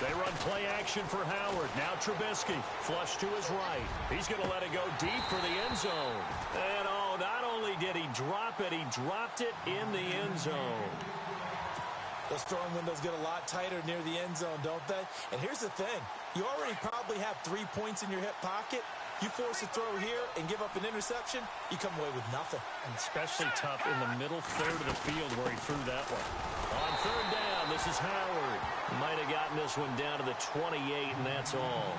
They run play action for Howard. Now Trubisky, flush to his right. He's going to let it go deep for the end zone. And not only did he drop it, he dropped it in the end zone. Those throwing windows get a lot tighter near the end zone, don't they? And here's the thing. You already probably have 3 points in your hip pocket. You force a throw here and give up an interception, you come away with nothing. And especially tough in the middle third of the field where he threw that one. On third down, this is Howard. Might have gotten this one down to the 28, and that's all.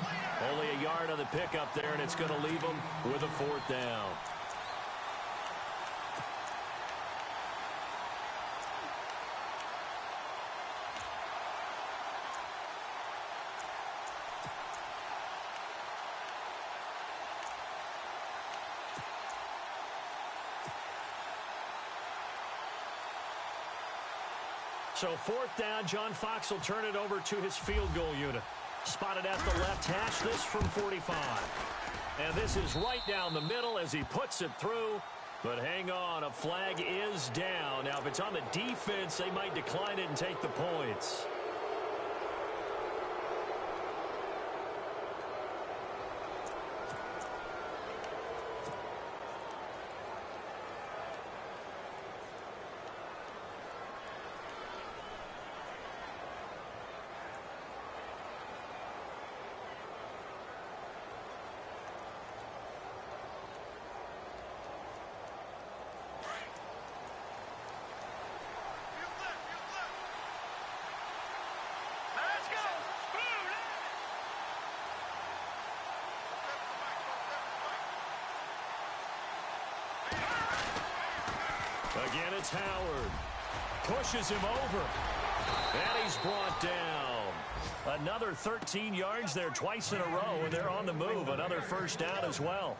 Only a yard on the pickup there, and it's going to leave him with a 4th down. So 4th down, John Fox will turn it over to his field goal unit. Spotted at the left hash, this from 45. And this is right down the middle as he puts it through. But hang on, a flag is down. Now, if it's on the defense, they might decline it and take the points. Again, it's Howard. Pushes him over. And he's brought down. Another 13 yards there twice in a row, and they're on the move. Another 1st down as well.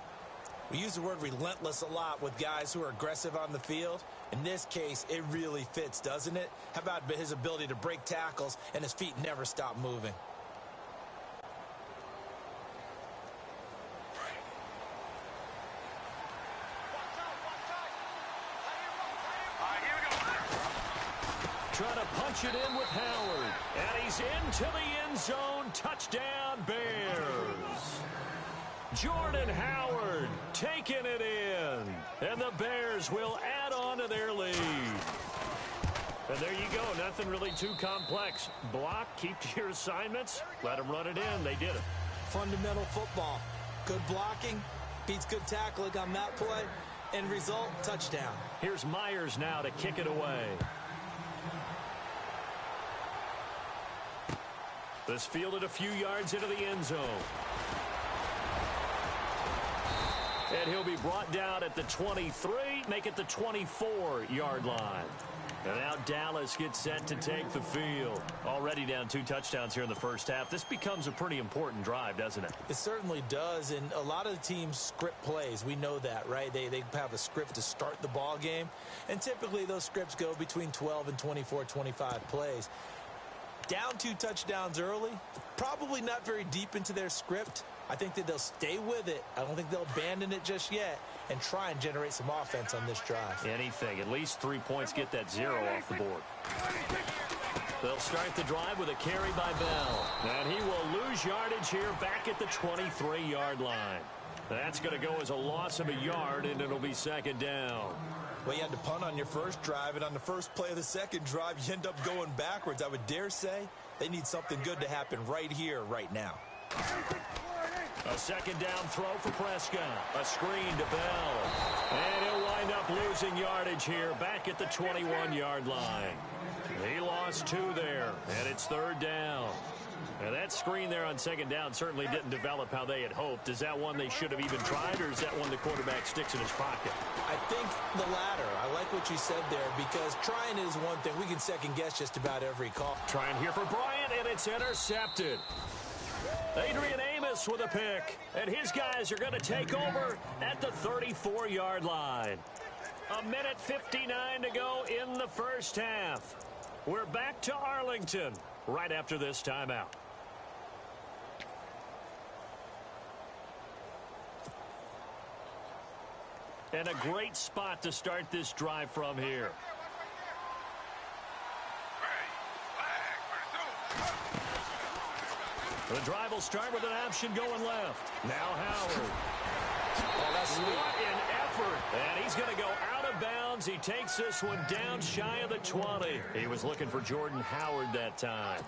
We use the word relentless a lot with guys who are aggressive on the field. In this case, it really fits, doesn't it? How about his ability to break tackles and his feet never stop moving? Trying to punch it in with Howard. And he's into the end zone. Touchdown, Bears. Jordan Howard taking it in. And the Bears will add on to their lead. And there you go. Nothing really too complex. Block, keep to your assignments, let them run it in. They did it. Fundamental football. Good blocking beats good tackling on that play. End result, touchdown. Here's Myers now to kick it away. This fielded a few yards into the end zone. And he'll be brought down at the 23, make it the 24-yard line. And now Dallas gets set to take the field. Already down 2 touchdowns here in the first half. This becomes a pretty important drive, doesn't it? It certainly does, and a lot of the teams script plays. We know that, right? They have a script to start the ball game, and typically those scripts go between 12 and 24, 25 plays. Down 2 touchdowns early, probably not very deep into their script. I think that they'll stay with it. I don't think they'll abandon it just yet and try and generate some offense on this drive. Anything. At least 3 points, get that 0 off the board. They'll start the drive with a carry by Bell. And he will lose yardage here back at the 23-yard line. That's going to go as a loss of a yard, and it'll be 2nd down. Well, you had to punt on your first drive, and on the first play of the second drive, you end up going backwards. I would dare say they need something good to happen right here, right now. A 2nd down throw for Prescott. A screen to Bell. And he'll wind up losing yardage here back at the 21-yard line. He lost 2 there, and it's 3rd down. Now, that screen there on 2nd down certainly didn't develop how they had hoped. Is that one they should have even tried, or is that one the quarterback sticks in his pocket? I think the latter. I like what you said there, because trying is one thing. We can second-guess just about every call. Trying here for Bryant, and it's intercepted. Adrian Amos with a pick, and his guys are going to take over at the 34-yard line. 1:59 to go in the first half. We're back to Arlington right after this timeout. And a great spot to start this drive from here. The drive will start with an option going left. Now Howard. Oh, that's sweet. What an effort. And he's going to go out of bounds. He takes this one down shy of the 20. He was looking for Jordan Howard that time.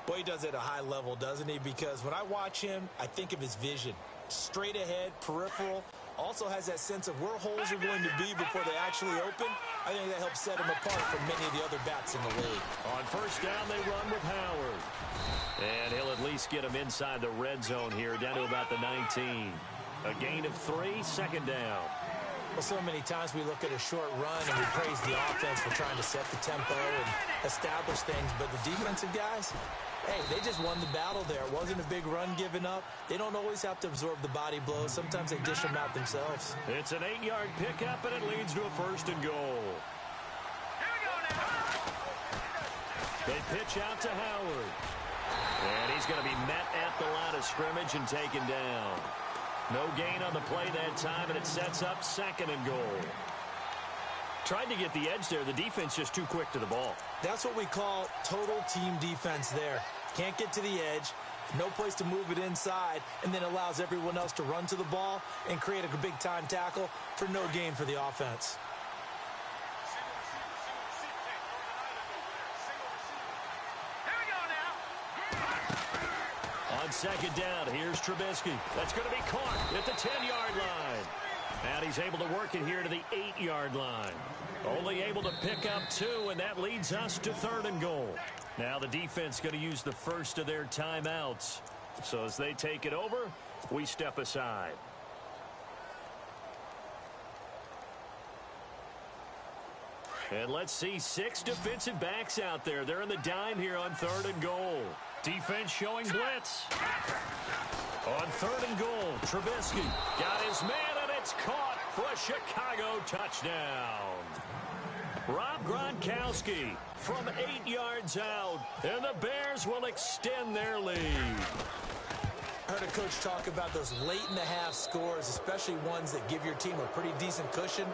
Boy, he does it at a high level, doesn't he? Because when I watch him, I think of his vision. Straight ahead, peripheral. Also has that sense of where holes are going to be before they actually open. I think that helps set him apart from many of the other bats in the league. On first down, they run with Howard. And he'll at least get him inside the red zone here, down to about the 19. A gain of 3, second down. Well, so many times we look at a short run and we praise the offense for trying to set the tempo and establish things. But the defensive guys, hey, they just won the battle there. It wasn't a big run given up. They don't always have to absorb the body blows. Sometimes they dish them out themselves. It's an 8-yard pickup, and it leads to a first and goal. They pitch out to Howard. And he's going to be met at the line of scrimmage and taken down. No gain on the play that time, and it sets up second and goal. Tried to get the edge there. The defense just too quick to the ball. That's what we call total team defense there. Can't get to the edge, no place to move it inside, and then allows everyone else to run to the ball and create a big-time tackle for no gain for the offense. On second down, here's Trubisky. That's going to be caught at the 10-yard line. And he's able to work it here to the 8-yard line. Only able to pick up 2, and that leads us to third and goal. Now the defense going to use the first of their timeouts. So as they take it over, we step aside. And let's see 6 defensive backs out there. They're in the dime here on third and goal. Defense showing blitz. On third and goal, Trubisky got his man, and it's caught for a Chicago touchdown. Rob Gronkowski from 8 yards out, and the Bears will extend their lead. I heard a coach talk about those late-in-the-half scores, especially ones that give your team a pretty decent cushion.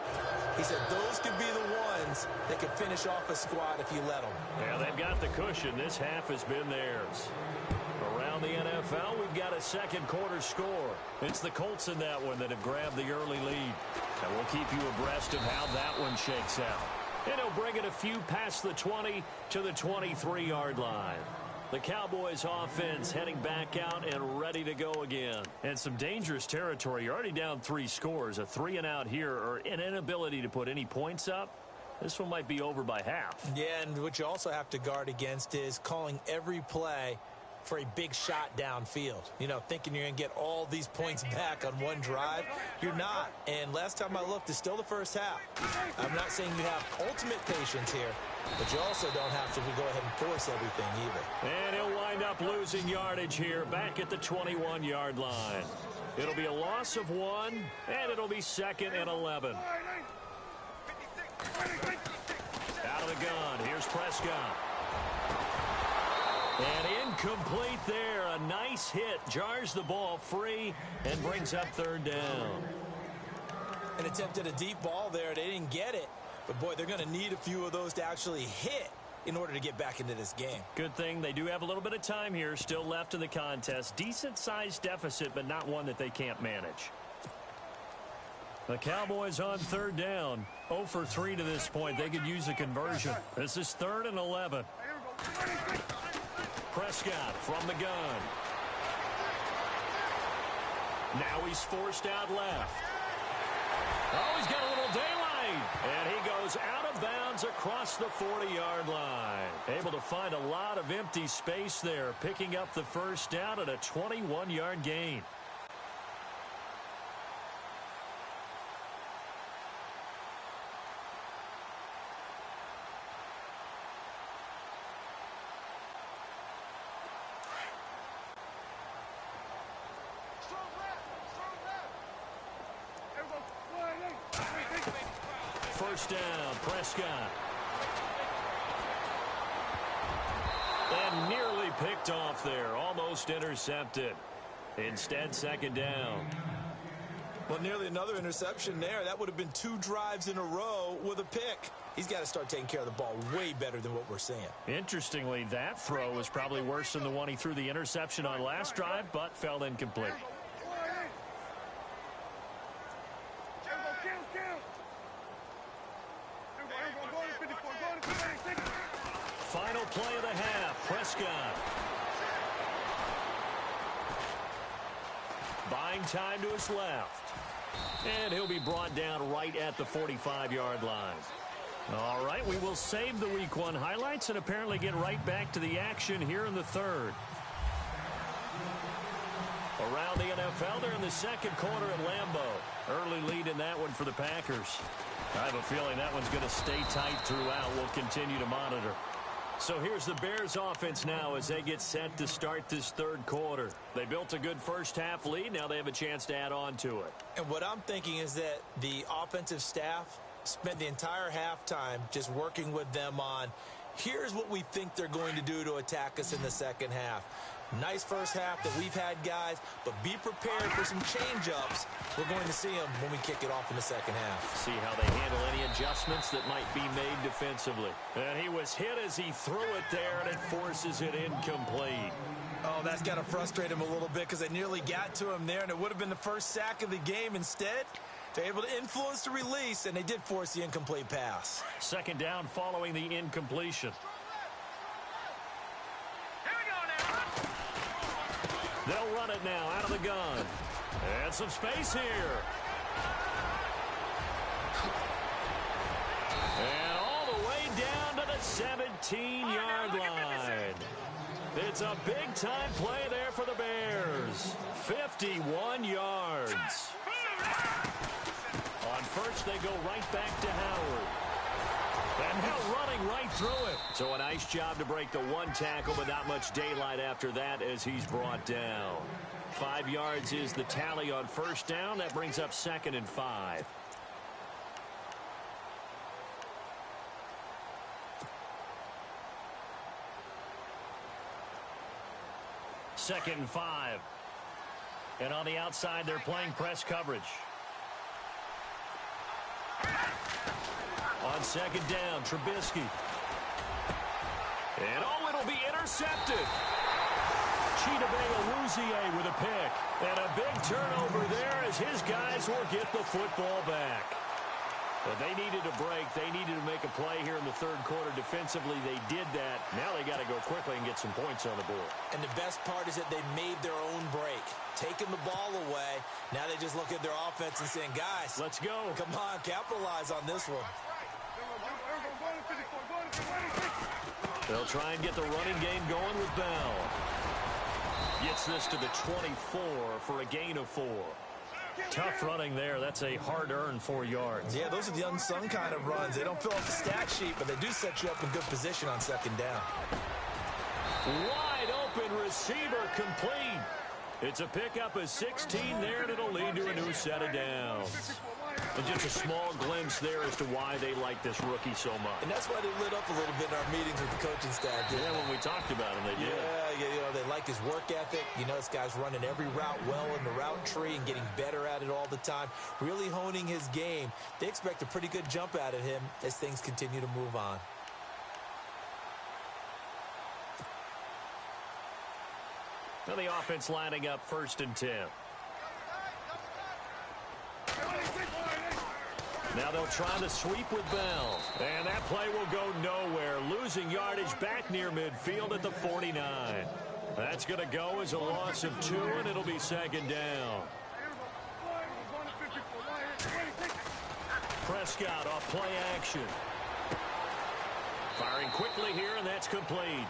He said those could be the ones that could finish off a squad if you let them. Yeah, they've got the cushion. This half has been theirs. Around the NFL, we've got a second quarter score. It's the Colts in that one that have grabbed the early lead. And we'll keep you abreast of how that one shakes out. And he'll bring it a few past the 20 to the 23-yard line. The Cowboys offense heading back out and ready to go again. And some dangerous territory. You're already down 3 scores. A 3-and-out here or an inability to put any points up. This one might be over by half. Yeah, and what you also have to guard against is calling every play for a big shot downfield. You know, thinking you're going to get all these points back on one drive. You're not. And last time I looked, it's still the first half. I'm not saying you have ultimate patience here, but you also don't have to go ahead and force everything either. And he'll wind up losing yardage here back at the 21-yard line. It'll be a loss of 1, and it'll be 2nd and 11. Out of the gun, here's Prescott. And incomplete there. A nice hit. Jars the ball free and brings up third down. An attempt at a deep ball there. They didn't get it. But, boy, they're going to need a few of those to actually hit in order to get back into this game. Good thing they do have a little bit of time here still left in the contest. Decent-sized deficit, but not one that they can't manage. The Cowboys on third down. 0 for 3 to this point. They could use a conversion. This is 3rd and 11. Prescott from the gun. Now he's forced out left. Oh, he's got a little daylight. And he goes out of bounds across the 40-yard line. Able to find a lot of empty space there, picking up the first down at a 21-yard gain. First down, Prescott. And nearly picked off there, almost intercepted. Instead, second down. Well, nearly another interception there. That would have been 2 drives in a row with a pick. He's got to start taking care of the ball way better than what we're seeing. Interestingly, that throw was probably worse than the one he threw the interception on last drive, but fell incomplete. Final play of the half, Prescott. Buying time to his left. And he'll be brought down right at the 45-yard line. All right, we will save the Week 1 highlights and apparently get right back to the action here in the third. Around the NFL, they're in the second quarter at Lambeau. Early lead in that one for the Packers. I have a feeling that one's going to stay tight throughout. We'll continue to monitor. So here's the Bears offense now as they get set to start this third quarter. They built a good first half lead. Now they have a chance to add on to it. And what I'm thinking is that the offensive staff spent the entire halftime just working with them on, here's what we think they're going to do to attack us in the second half. Nice first half that we've had, guys, but be prepared for some change-ups. We're going to see them when we kick it off in the second half. See how they handle any adjustments that might be made defensively. And he was hit as he threw it there, and it forces it incomplete. Oh, that's got to frustrate him a little bit because they nearly got to him there, and it would have been the first sack of the game. Instead, they're able to influence the release, and they did force the incomplete pass. Second down following the incompletion. They'll run it now out of the gun. And some space here. And all the way down to the 17-yard line. It's a big-time play there for the Bears. 51 yards. On first, they go right back to Howard. And now running right through it. So a nice job to break the one tackle, but not much daylight after that as he's brought down. 5 yards is the tally on first down. That brings up 2nd and 5. Second and 5. And on the outside, they're playing press coverage. On second down, Trubisky. And oh, it'll be intercepted. Chidobe with a pick. And a big turnover there as his guys will get the football back. But they needed a break. They needed to make a play here in the third quarter. Defensively, they did that. Now they got to go quickly and get some points on the board. And the best part is that they made their own break. Taking the ball away. Now they just look at their offense and saying, guys, let's go. Come on, capitalize on this one. They'll try and get the running game going with Bell. Gets this to the 24 for a gain of 4. Tough running there. That's a hard-earned 4 yards. Yeah, those are the unsung kind of runs. They don't fill up the stat sheet, but they do set you up in good position on second down. Wide open receiver complete. It's a pickup of 16 there, and it'll lead to a new set of downs. And just a small glimpse there as to why they like this rookie so much. And that's why they lit up a little bit in our meetings with the coaching staff. Yeah, when we talked about him, they did. Yeah, you know, they like his work ethic. You know, this guy's running every route well in the route tree and getting better at it all the time. Really honing his game. They expect a pretty good jump out of him as things continue to move on. Now the offense lining up 1st and 10. Now they'll try the sweep with Bell. And that play will go nowhere. Losing yardage back near midfield at the 49. That's going to go as a loss of 2, and it'll be second down. Prescott off play action. Firing quickly here, and that's complete.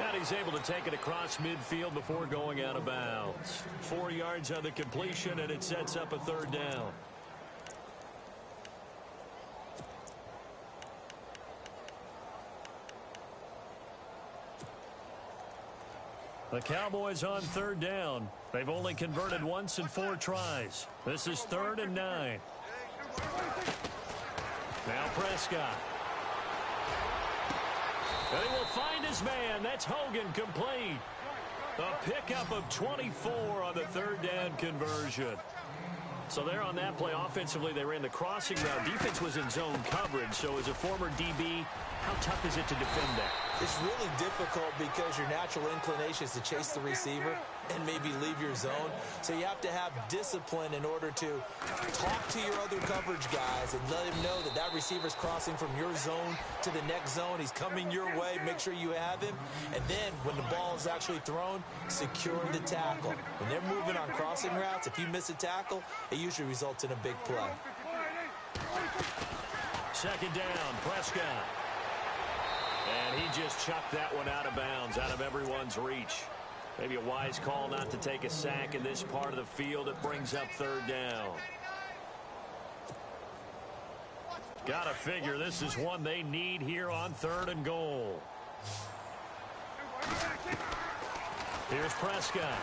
And he's able to take it across midfield before going out of bounds. 4 yards on the completion, and it sets up a third down. The Cowboys on third down. They've only converted once in 4 tries. This is 3rd and 9. Now Prescott. And he will find his man. That's Hogan complete. A pickup of 24 on the third down conversion. So there on that play, offensively, they ran the crossing route. Defense was in zone coverage. So as a former DB, how tough is it to defend that? It's really difficult because your natural inclination is to chase the receiver and maybe leave your zone. So you have to have discipline in order to talk to your other coverage guys and let him know that that receiver's crossing from your zone to the next zone. He's coming your way. Make sure you have him. And then when the ball is actually thrown, secure the tackle. When they're moving on crossing routes, if you miss a tackle, it usually results in a big play. Second down, Prescott. And he just chucked that one out of bounds, out of everyone's reach. Maybe a wise call not to take a sack in this part of the field. It brings up third down. Gotta figure this is one they need here on 3rd and goal. Here's Prescott.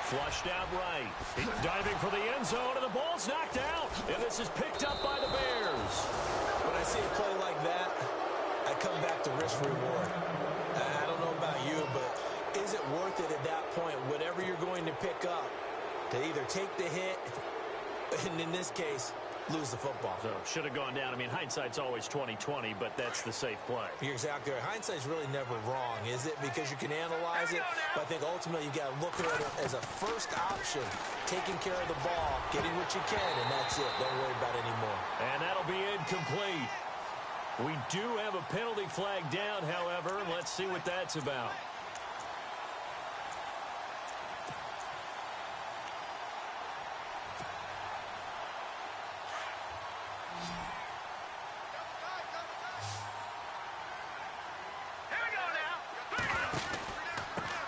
Flushed out right. He's diving for the end zone, and the ball's knocked out. And this is picked up by the Bears. When I see a play like that, I come back to risk-reward. I don't know about you, but is it worth it at that point, whatever you're going to pick up, to either take the hit, and in this case, lose the football? So should have gone down. I mean, hindsight's always 20/20, but that's the safe play. You're exactly right. Hindsight's really never wrong, is it? Because you can analyze it, but I think ultimately you got to look at it as a first option, taking care of the ball, getting what you can, and that's it. Don't worry about it anymore. And that'll be incomplete. We do have a penalty flag down, however, and let's see what that's about.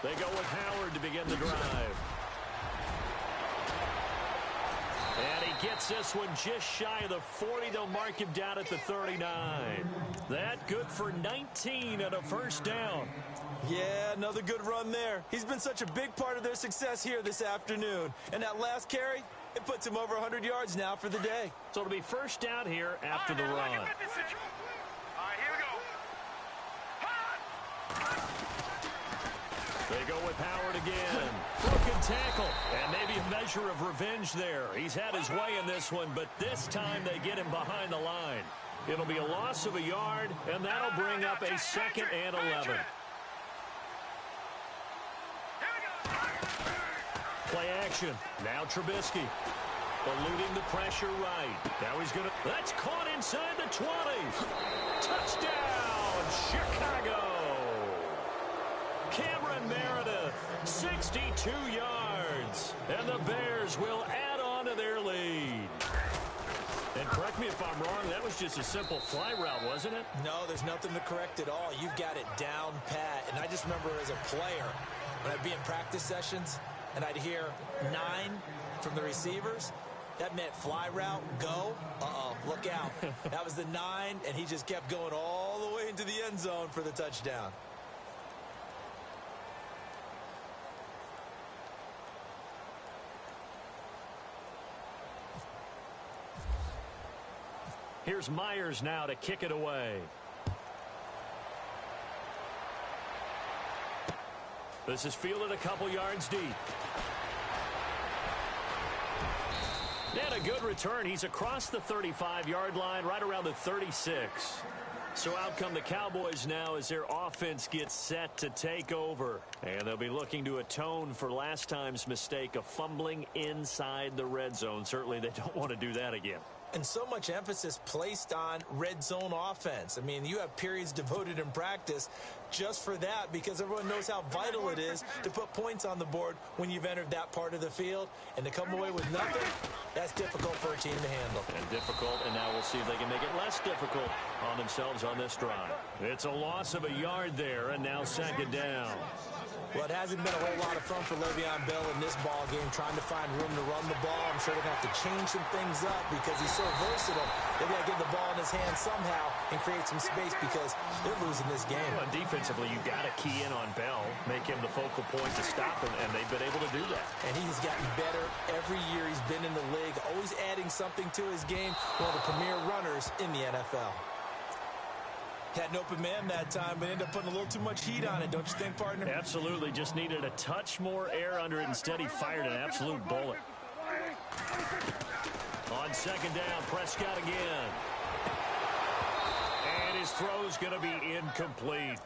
They go with Howard to begin the drive. And he gets this one just shy of the 40. They'll mark him down at the 39. That good for 19 and a first down. Yeah, another good run there. He's been such a big part of their success here this afternoon. And that last carry, it puts him over 100 yards now for the day. So it'll be first down here after the run. They go with Howard again. Broken tackle. And maybe a measure of revenge there. He's had his way in this one, but this time they get him behind the line. It'll be a loss of a yard, and that'll bring up a 2nd and 11. Play action. Now Trubisky. Eluding the pressure right. Now he's going to... That's caught inside the 20. Touchdown, Chicago. Cameron Meredith, 62 yards. And the Bears will add on to their lead. And correct me if I'm wrong, that was just a simple fly route, wasn't it? No, there's nothing to correct at all. You've got it down pat. And I just remember as a player, when I'd be in practice sessions, and I'd hear 9 from the receivers, that meant fly route, go. Uh-oh, look out. That was the 9, and he just kept going all the way into the end zone for the touchdown. Here's Myers now to kick it away. This is fielded a couple yards deep. And a good return. He's across the 35-yard line, right around the 36. So out come the Cowboys now as their offense gets set to take over. And they'll be looking to atone for last time's mistake of fumbling inside the red zone. Certainly they don't want to do that again. And so much emphasis placed on red zone offense. I mean, you have periods devoted in practice just for that because everyone knows how vital it is to put points on the board when you've entered that part of the field. And to come away with nothing, that's difficult for a team to handle. And difficult, and now we'll see if they can make it less difficult on themselves on this drive. It's a loss of a yard there, and now 2nd down. Well, it hasn't been a whole lot of fun for Le'Veon Bell in this ball game, trying to find room to run the ball. I'm sure they're going to have to change some things up because he's so versatile. They've got to get the ball in his hands somehow and create some space because they're losing this game. Well, defensively, you've got to key in on Bell, make him the focal point to stop him, and they've been able to do that. And he's gotten better every year he's been in the league, always adding something to his game. One of the premier runners in the NFL. Had an open man that time, but ended up putting a little too much heat on it, don't you think, partner? Absolutely. Just needed a touch more air under it. Instead, he fired an absolute bullet. On second down, Prescott again. And his throw's going to be incomplete.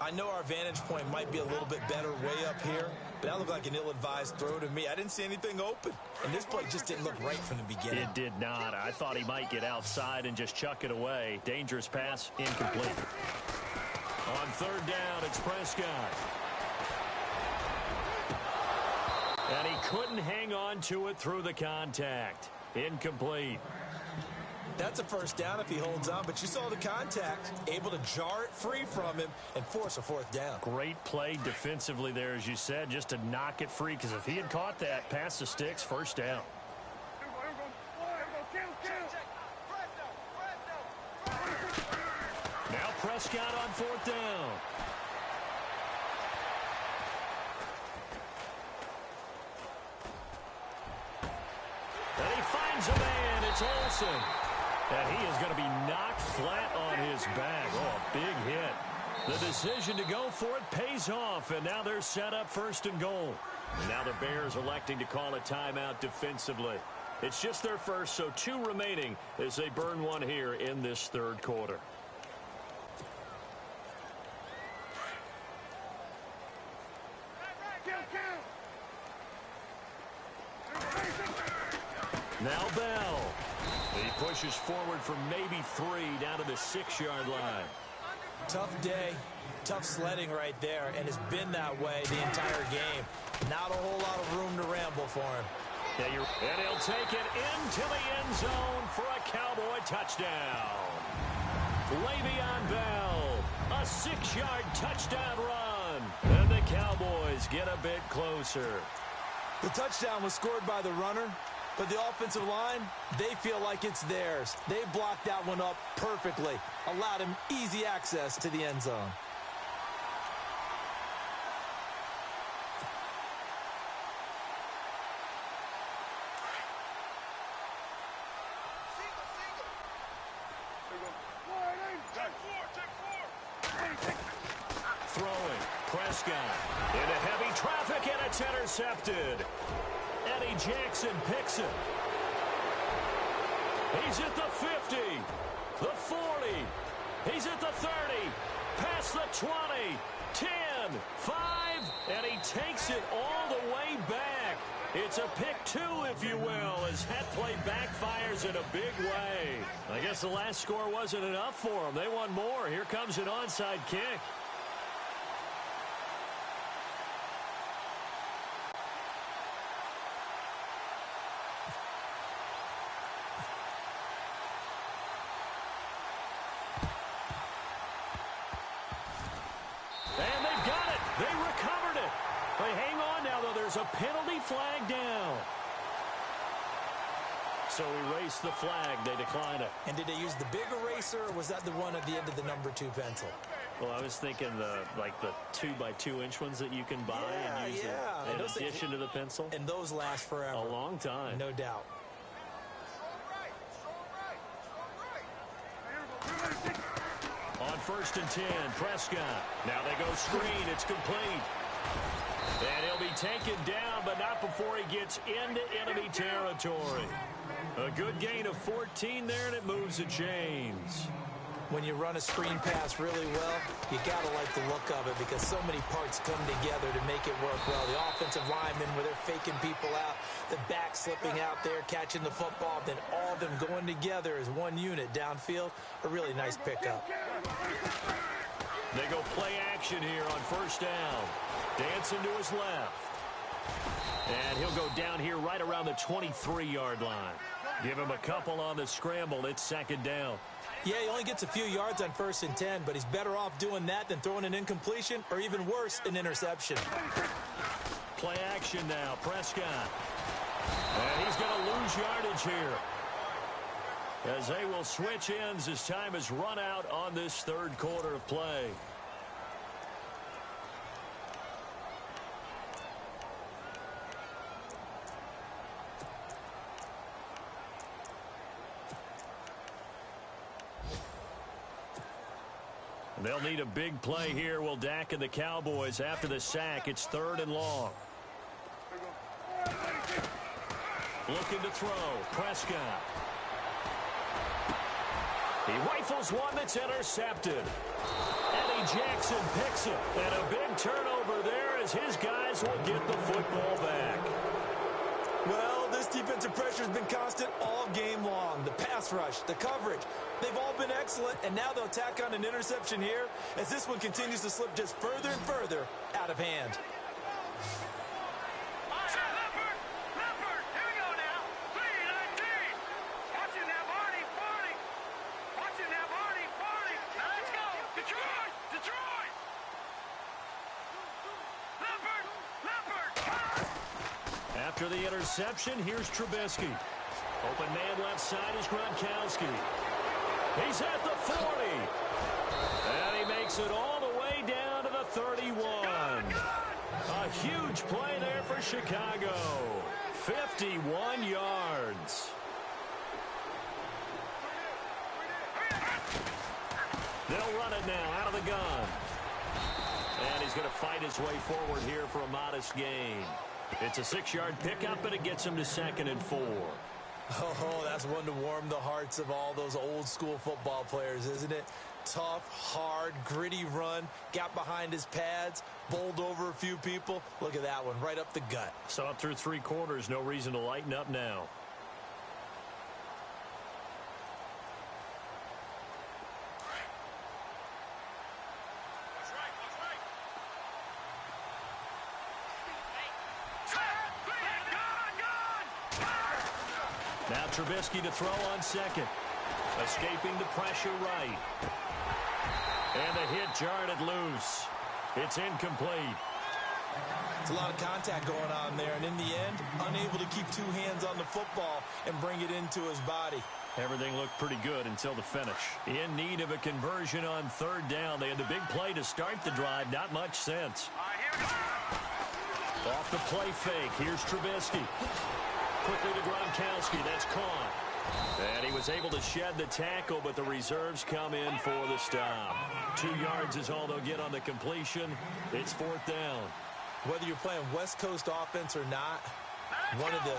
I know our vantage point might be a little bit better way up here, but that looked like an ill-advised throw to me. I didn't see anything open, and this play just didn't look right from the beginning. It did not. I thought he might get outside and just chuck it away. Dangerous pass, incomplete. On third down, it's Prescott. And he couldn't hang on to it through the contact. Incomplete. That's a first down if he holds on, but you saw the contact, able to jar it free from him and force a fourth down. Great play defensively there, as you said, just to knock it free, because if he had caught that, pass the sticks, first down. Now Prescott on fourth down. And he finds a man. It's Olsen. And he is going to be knocked flat on his back. Oh, a big hit. The decision to go for it pays off, and now they're set up first and goal. And now the Bears electing to call a timeout defensively. It's just their first, so 2 remaining as they burn one here in this third quarter. Now Bell. He pushes forward for maybe 3 down to the 6-yard line. Tough day, tough sledding right there, and it's been that way the entire game. Not a whole lot of room to ramble for him. Yeah, and he'll take it into the end zone for a Cowboy touchdown. Le'Veon Bell, a 6-yard touchdown run. And the Cowboys get a bit closer. The touchdown was scored by the runner, but the offensive line, they feel like it's theirs. They blocked that one up perfectly, allowed him easy access to the end zone. Throwing, Prescott into heavy traffic, and it's intercepted. Eddie Jackson picks it. He's at the 50, the 40. He's at the 30, past the 20, 10, 5, and he takes it all the way back. It's a pick 2, if you will, as that play backfires in a big way. I guess the last score wasn't enough for them. They want more. Here comes an onside kick. And they've got it. They recovered it. They hang on now, though. There's a penalty flag down. So erase the flag. They decline it. And did they use the big eraser, or was that the one at the end of the number 2 pencil? Well, I was thinking the 2x2-inch ones that you can buy and use in addition to the pencil. And those last forever. A long time. No doubt. On first and 10, Prescott. Now they go screen. It's complete. And he'll be taken down, but not before he gets into enemy territory. A good gain of 14 there, and it moves the chains. When you run a screen pass really well, you got to like the look of it because so many parts come together to make it work well. The offensive linemen, where they're faking people out, the back slipping out there, catching the football, then all of them going together as one unit downfield. A really nice pickup. They go play action here on first down. Dancing to his left. And he'll go down here right around the 23-yard line. Give him a couple on the scramble. It's second down. Yeah, he only gets a few yards on first and 10, but he's better off doing that than throwing an incompletion or even worse, an interception. Play action now, Prescott. And he's going to lose yardage here, as they will switch ends as time is run out on this third quarter of play. They'll need a big play here. Will Dak and the Cowboys after the sack. It's 3rd and long. Looking to throw. Prescott. He rifles one that's intercepted. Eddie Jackson picks it. And a big turnover there as his guys will get the football back. Well, this defensive pressure has been constant all game long. The pass rush, the coverage, they've all been excellent, and now they'll tack on an interception here as this one continues to slip just further and further out of hand. After the interception, here's Trubisky. Open man left side is Gronkowski. He's at the 40. And he makes it all the way down to the 31. A huge play there for Chicago. 51 yards. They'll run it now out of the gun. And he's going to fight his way forward here for a modest gain. It's a 6-yard pickup, but it gets him to 2nd and 4. Oh, that's one to warm the hearts of all those old-school football players, isn't it? Tough, hard, gritty run, got behind his pads, bowled over a few people. Look at that one, right up the gut. Saw it through 3 quarters, no reason to lighten up now. Now Trubisky to throw on 2nd. Escaping the pressure right. And the hit jarred it loose. It's incomplete. It's a lot of contact going on there, and in the end, unable to keep 2 hands on the football and bring it into his body. Everything looked pretty good until the finish. In need of a conversion on 3rd down. They had the big play to start the drive. Not much sense. Off the play fake. Here's Trubisky. Quickly to Gronkowski. That's caught. And he was able to shed the tackle, but the reserves come in for the stop. 2 yards is all they'll get on the completion. It's 4th down. Whether you're playing West Coast offense or not, one of the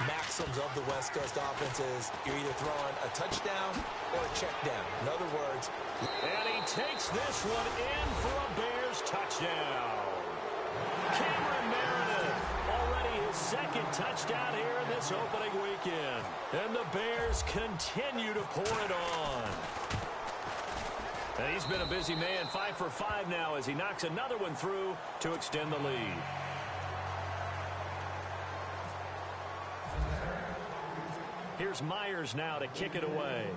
maxims of the West Coast offense is you're either throwing a touchdown or a check down. In other words. And he takes this one in for a Bears touchdown. Cameron Meredith, already his 2nd touchdown here in this opening weekend. And the Bears continue to pour it on. And he's been a busy man, 5 for 5 now as he knocks another one through to extend the lead. Here's Myers now to kick it away.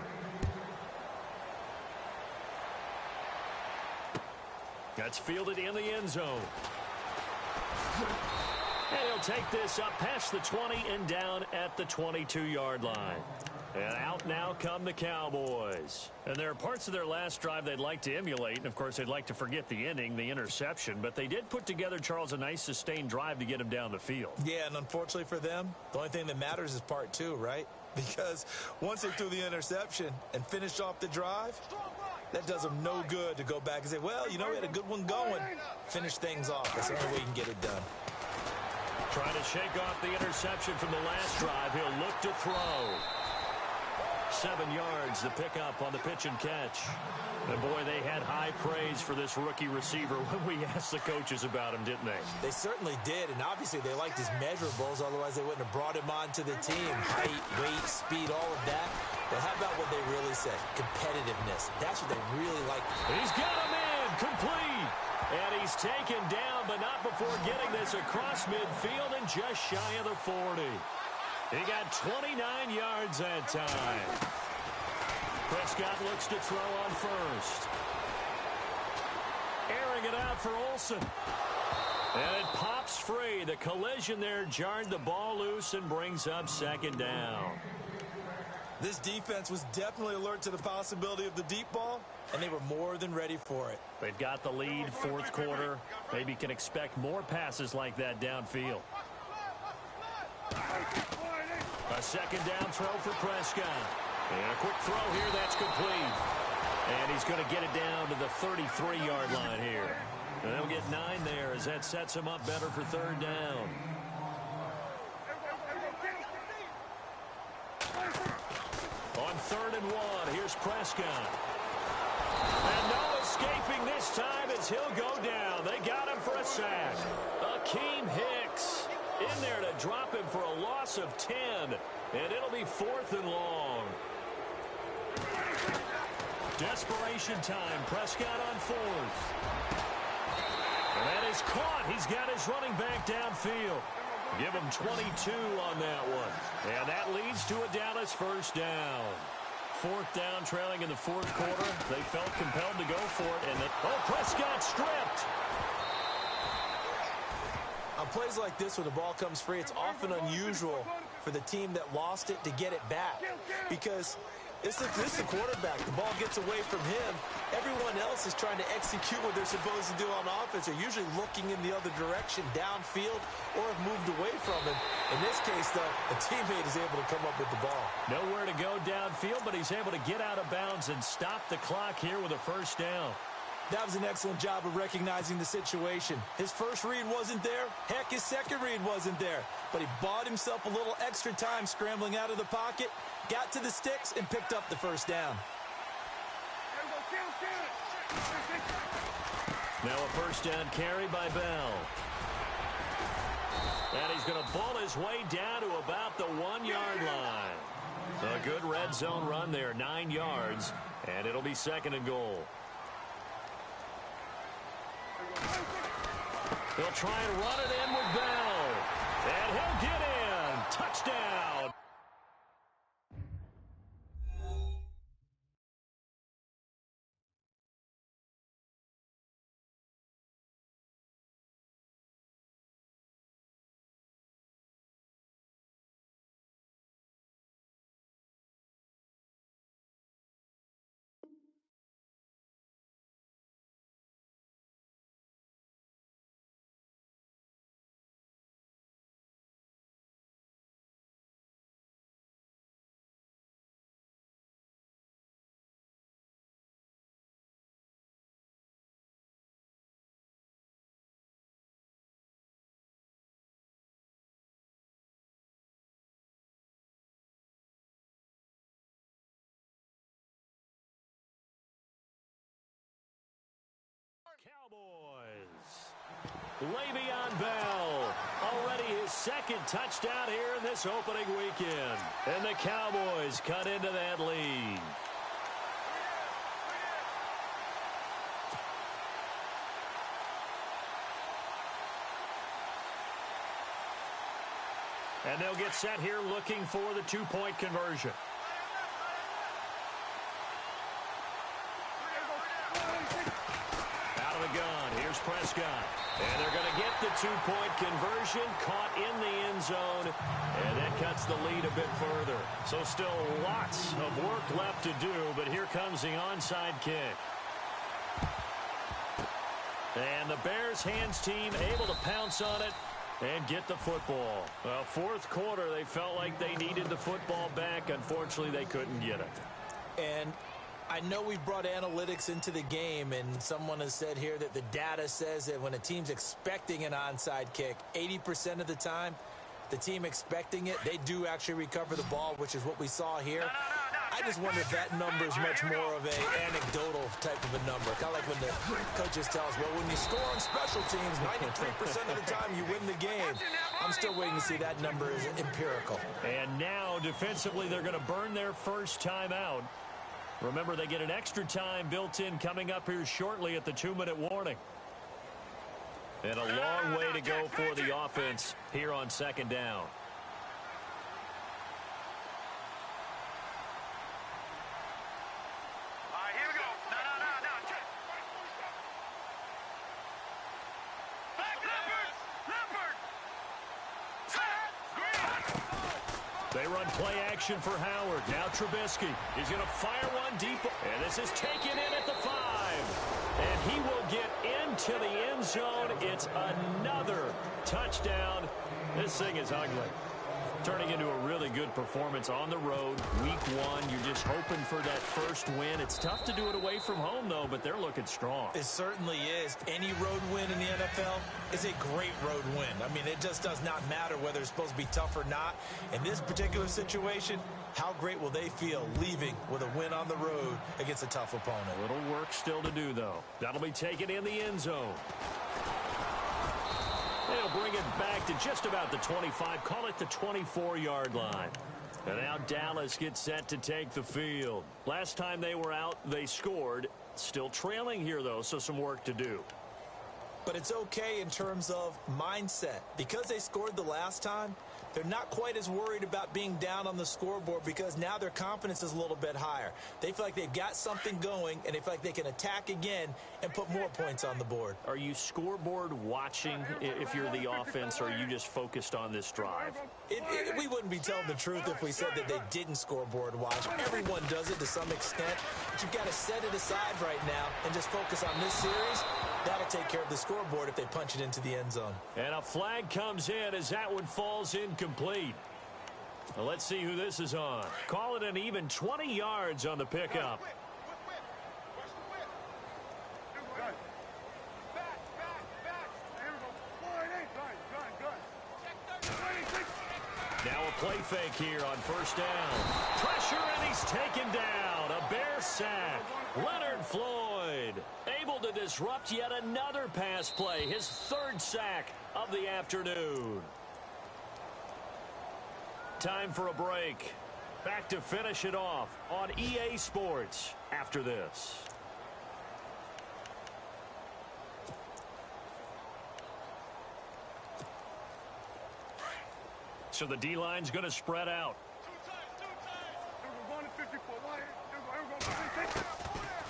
That's fielded in the end zone. And he'll take this up past the 20 and down at the 22-yard line. And out now come the Cowboys. And there are parts of their last drive they'd like to emulate. And, of course, they'd like to forget the ending, the interception. But they did put together, Charles, a nice sustained drive to get him down the field. Yeah, and unfortunately for them, the only thing that matters is part 2, right? Because once they threw the interception and finished off the drive, that does them no good to go back and say, well, you know, we had a good one going. Finish things off. That's the only way you can get it done. Trying to shake off the interception from the last drive. He'll look to throw. 7 yards, the pickup on the pitch and catch. And, boy, they had high praise for this rookie receiver when we asked the coaches about him, didn't they? They certainly did, and obviously they liked his measurables. Otherwise, they wouldn't have brought him onto the team. Height, weight, speed, all of that. But how about what they really said? Competitiveness. That's what they really like. He's got him in, complete. And he's taken down, but not before getting this across midfield and just shy of the 40. He got 29 yards that time. Prescott looks to throw on first. Airing it out for Olsen. And it pops free. The collision there jarred the ball loose and brings up 2nd down. This defense was definitely alert to the possibility of the deep ball, and they were more than ready for it. They've got the lead, 4th quarter. Maybe can expect more passes like that downfield. A 2nd down throw for Prescott. And a quick throw here, that's complete. And he's going to get it down to the 33-yard line here. And they'll get 9 there as that sets him up better for third down. On 3rd and 1, here's Prescott. And no escaping this time as he'll go down. They got him for a sack. Akeem Hicks in there to drop him for a loss of 10. And it'll be 4th and long. Desperation time. Prescott on 4th. And that is caught. He's got his running back downfield. Give him 22 on that one. And that leads to a Dallas first down. 4th down, trailing in the 4th quarter. They felt compelled to go for it. And Prescott stripped. On plays like this where the ball comes free, it's often unusual for the team that lost it to get it back. Because this is the quarterback. The ball gets away from him. Everyone else is trying to execute what they're supposed to do on offense. They're usually looking in the other direction, downfield, or have moved away from him. In this case, though, a teammate is able to come up with the ball. Nowhere to go downfield, but he's able to get out of bounds and stop the clock here with a first down. That was an excellent job of recognizing the situation. His first read wasn't there. Heck, his second read wasn't there. But he bought himself a little extra time scrambling out of the pocket, got to the sticks, and picked up the first down. Now a first down carry by Bell. And he's going to bull his way down to about the 1-yard line. A good red zone run there, 9 yards, and it'll be 2nd and goal. They'll try and run it in with Bell. And he'll get in. Touchdown. Cowboys. Le'Veon Bell, already his 2nd touchdown here in this opening weekend. And the Cowboys cut into that lead. And they'll get set here looking for the 2-point conversion. Here's Prescott. And they're going to get the 2-point conversion, caught in the end zone, and that cuts the lead a bit further. So still lots of work left to do, but here comes the onside kick. And the Bears hands team able to pounce on it and get the football. 4th quarter, they felt like they needed the football back. Unfortunately, they couldn't get it. And I know we've brought analytics into the game, and someone has said here that the data says that when a team's expecting an onside kick, 80% of the time, the team expecting it, they do actually recover the ball, which is what we saw here. I just wonder if that number is much more of an anecdotal type of a number. Kind of like when the coaches tell us, well, when you score on special teams, 93% of the time you win the game. I'm still waiting to see that number is empirical. And now, defensively, they're going to burn their first time out. Remember, they get an extra time built in coming up here shortly at the 2-minute warning. And a long way to go for the offense here on 2nd down. Here we go. No. Leopard. They run play action for Howard. Now Trubisky. He's going to fire one deep. And this is taken in at the 5. And he will get into the end zone. It's another touchdown. This thing is ugly. Turning into a really good performance on the road. Week 1, you're just hoping for that first win. It's tough to do it away from home, though, but they're looking strong. It certainly is. Any road win in the NFL is a great road win. I mean, it just does not matter whether it's supposed to be tough or not. In this particular situation, how great will they feel leaving with a win on the road against a tough opponent? A little work still to do, though. That'll be taken in the end zone. They'll bring it back to just about the 25, call it the 24-yard line. And now Dallas gets set to take the field. Last time they were out, they scored. Still trailing here, though, so some work to do. But it's okay in terms of mindset. Because they scored the last time, they're not quite as worried about being down on the scoreboard because now their confidence is a little bit higher. They feel like they've got something going, and they feel like they can attack again and put more points on the board. Are you scoreboard watching if you're the offense, or are you just focused on this drive? We wouldn't be telling the truth if we said that they didn't scoreboard watch. Everyone does it to some extent, but you've got to set it aside right now and just focus on this series. That'll take care of the scoreboard if they punch it into the end zone. And a flag comes in as that one falls incomplete. Well, let's see who this is on. Call it an even 20 yards on the pickup. Now a play fake here on first down. Pressure, and he's taken down. A Bear sack. Leonard Floyd able to disrupt yet another pass play. His third sack of the afternoon. Time for a break. Back to finish it off on EA Sports after this. So the D-line's going to spread out.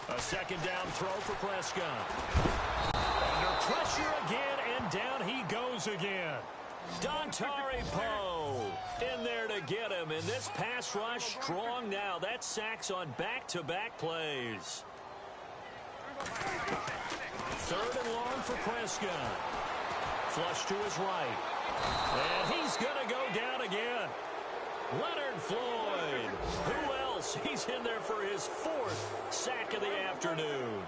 A second down throw for Prescott. Under pressure again, and down he goes again. Dontari Poe in there to get him, and this pass rush strong now. That's sacks on back-to-back plays. Third and long for Prescott. Flush to his right. And he's going to go down again. Leonard Floyd. Who else? He's in there for his fourth sack of the afternoon.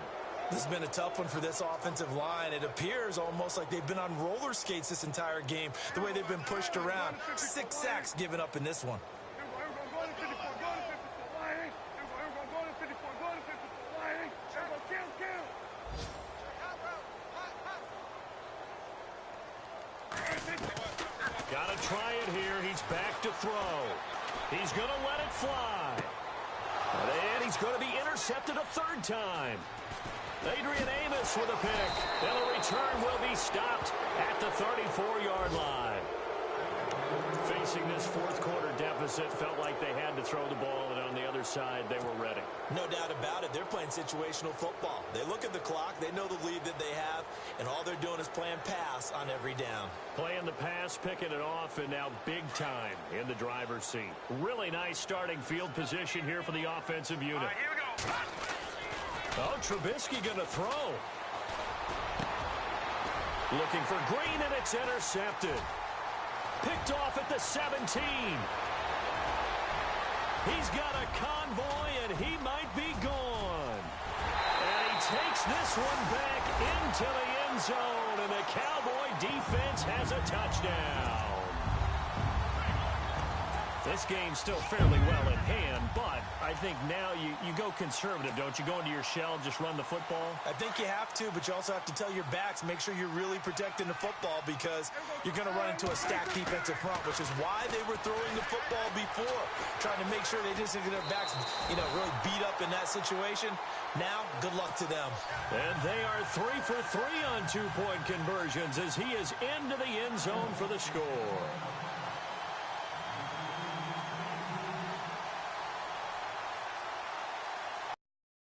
This has been a tough one for this offensive line. It appears almost like they've been on roller skates this entire game, the way they've been pushed around. 6 sacks given up in this one. Got to try it here. He's back to throw. He's going to let it fly. And he's going to be intercepted a third time. Adrian Amos with a pick. And the return will be stopped at the 34-yard line. Facing this fourth quarter deficit, felt like they had to throw the ball, and on the other side, they were ready. No doubt about it. They're playing situational football. They look at the clock, they know the lead that they have, and all they're doing is playing pass on every down. Playing the pass, picking it off, and now big time in the driver's seat. Really nice starting field position here for the offensive unit. All right, here we go. Oh, Trubisky going to throw. Looking for Green, and it's intercepted. Picked off at the 17. He's got a convoy, and he might be gone. And he takes this one back into the end zone, and the Cowboy defense has a touchdown. This game's still fairly well in hand, but I think now you go conservative, don't you? Go into your shell, just run the football? I think you have to, but you also have to tell your backs, make sure you're really protecting the football because you're going to run into a stacked defensive front, which is why they were throwing the football before, trying to make sure they didn't get their backs, really beat up in that situation. Now, good luck to them. And they are 3 for 3 on 2-point conversions as he is into the end zone for the score.